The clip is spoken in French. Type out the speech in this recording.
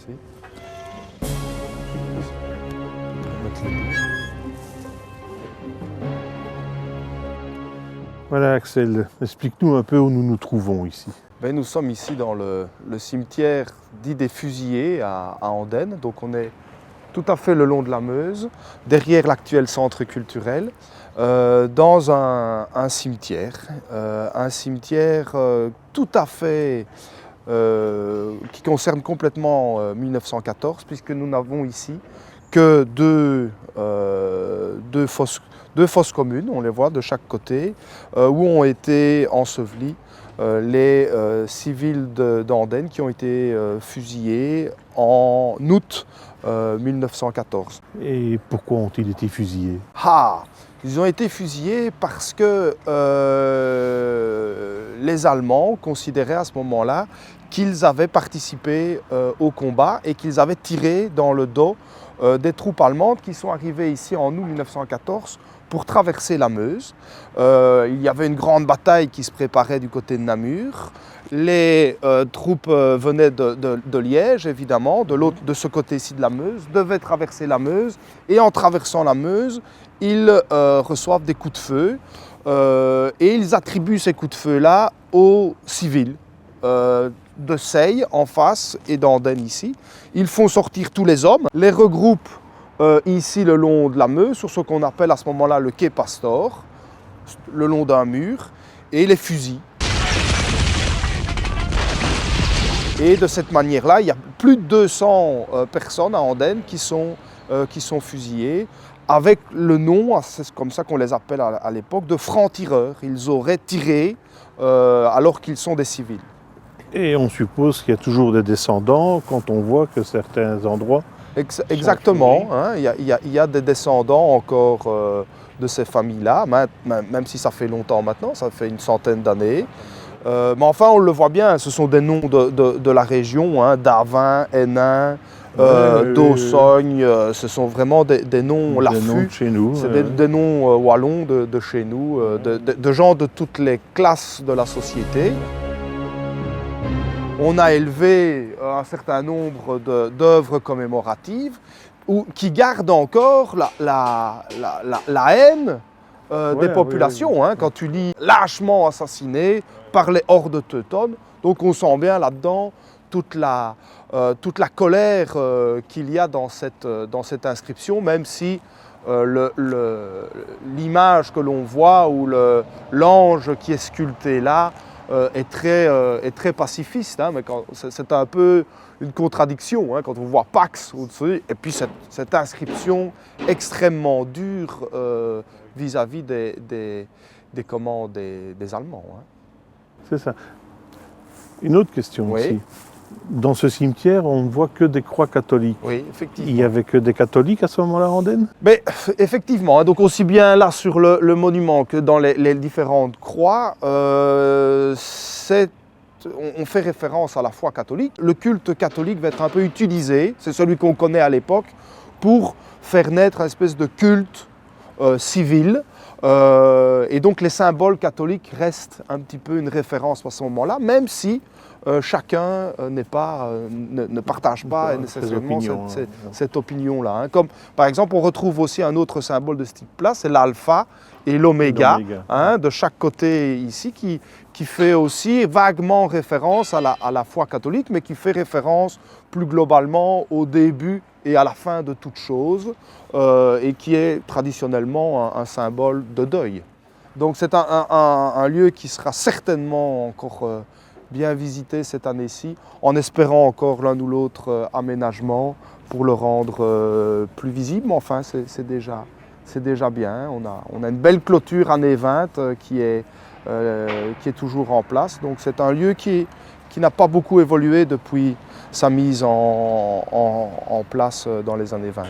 ici. Voilà Axel, explique-nous un peu où nous nous trouvons ici. Ben, nous sommes ici dans le cimetière dit des Fusillés à Andenne. Donc on est tout à fait le long de la Meuse, derrière l'actuel centre culturel, dans un cimetière tout à fait qui concerne complètement 1914, puisque nous n'avons ici que deux fosses communes, on les voit de chaque côté, où ont été ensevelis les civils d'Andenne qui ont été fusillés en août 1914. Et pourquoi ont-ils été fusillés? Ils ont été fusillés parce que les Allemands considéraient à ce moment-là qu'ils avaient participé au combat et qu'ils avaient tiré dans le dos des troupes allemandes qui sont arrivées ici en août 1914 pour traverser la Meuse. Il y avait une grande bataille qui se préparait du côté de Namur. Les troupes venaient de Liège, évidemment, de ce côté-ci de la Meuse, devaient traverser la Meuse. Et en traversant la Meuse, ils reçoivent des coups de feu et ils attribuent ces coups de feu-là aux civils de Seille en face et d'Andenne ici. Ils font sortir tous les hommes, les regroupent ici le long de la Meuse, sur ce qu'on appelle à ce moment-là le quai Pastor, le long d'un mur, et les fusillent. Et de cette manière-là, il y a plus de 200 personnes à Andenne qui sont fusillées, avec le nom, c'est comme ça qu'on les appelle à l'époque, de francs-tireurs. Ils auraient tiré alors qu'ils sont des civils. Et on suppose qu'il y a toujours des descendants quand on voit que certains endroits... Exactement, hein, il y a des descendants encore de ces familles-là, même si ça fait longtemps maintenant, ça fait une centaine d'années. Mais enfin, on le voit bien, ce sont des noms de la région, hein, d'Avin, Hénin, d'Ausogne, ce sont vraiment des noms Laffus, chez nous. C'est des noms wallons de chez nous, de gens de toutes les classes de la société. On a élevé un certain nombre d'œuvres commémoratives qui gardent encore la haine des populations. Hein, quand tu lis lâchement assassiné par les hordes teutones, donc on sent bien là-dedans toute la colère qu'il y a dans cette inscription, même si l'image que l'on voit ou l'ange qui est sculpté là est très pacifiste, hein, mais c'est un peu une contradiction, hein, quand on voit Pax au-dessus, et puis cette inscription extrêmement dure vis-à-vis des Allemands. Hein. C'est ça. Une autre question aussi. Dans ce cimetière, on ne voit que des croix catholiques. Oui, effectivement. Il n'y avait que des catholiques à ce moment-là, Andenne? Mais effectivement, donc aussi bien là sur le monument que dans les différentes croix, on fait référence à la foi catholique. Le culte catholique va être un peu utilisé, c'est celui qu'on connaît à l'époque, pour faire naître une espèce de culte civil. Et donc les symboles catholiques restent un petit peu une référence à ce moment-là, même si chacun ne partage pas nécessairement cette opinion-là. Hein. Comme par exemple, on retrouve aussi un autre symbole de ce type-là, c'est l'alpha et l'oméga, hein, de chaque côté ici, qui fait aussi vaguement référence à la foi catholique, mais qui fait référence plus globalement au début et à la fin de toute chose, et qui est traditionnellement un symbole de deuil. Donc c'est un lieu qui sera certainement encore bien visité cette année-ci, en espérant encore l'un ou l'autre aménagement pour le rendre plus visible, mais enfin c'est déjà bien. On a une belle clôture années 20 qui est toujours en place, donc c'est un lieu qui n'a pas beaucoup évolué depuis sa mise en place dans les années 20.